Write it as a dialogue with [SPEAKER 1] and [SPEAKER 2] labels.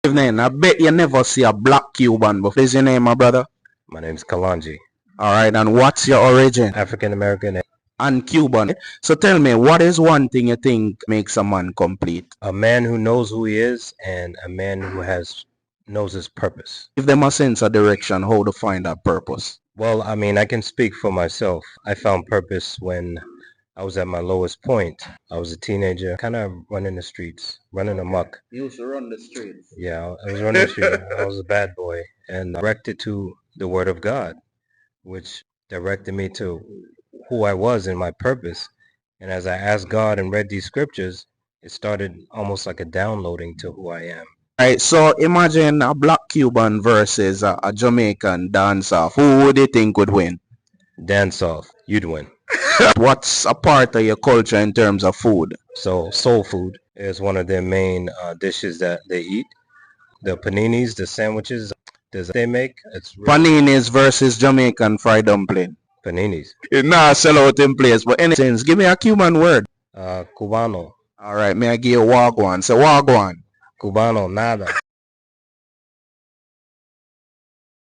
[SPEAKER 1] Evening. I bet you never see a black Cuban before. What is your name, my brother?
[SPEAKER 2] My name's Kalanji.
[SPEAKER 1] All right, and what's your origin?
[SPEAKER 2] African American.
[SPEAKER 1] And Cuban. So tell me, what is one thing you think makes a man complete?
[SPEAKER 2] A man who knows who he is and a man who knows his purpose.
[SPEAKER 1] Give them a sense of direction, how to find that purpose.
[SPEAKER 2] Well, I mean, I can speak for myself. I found purpose when I was at my lowest point. I was a teenager, kind of running the streets, running amok.
[SPEAKER 1] You used to run the streets.
[SPEAKER 2] Yeah, I was running the streets. I was a bad boy and directed to the Word of God, which directed me to who I was and my purpose. And as I asked God and read these scriptures, it started almost like a downloading to who I am.
[SPEAKER 1] Right, so imagine a black Cuban versus a Jamaican dancer. Who would you think would win?
[SPEAKER 2] Dance off, you'd win.
[SPEAKER 1] What's a part of your culture in terms of food?
[SPEAKER 2] So soul food is one of their main dishes that they eat. The paninis, the sandwiches they make. It's really
[SPEAKER 1] Paninis versus Jamaican fried dumpling.
[SPEAKER 2] paninis.
[SPEAKER 1] It not sell out in place, but any sense, give me a Cuban word.
[SPEAKER 2] Cubano.
[SPEAKER 1] All right, may I give you wagwan? Say wagwan.
[SPEAKER 2] Cubano, nada.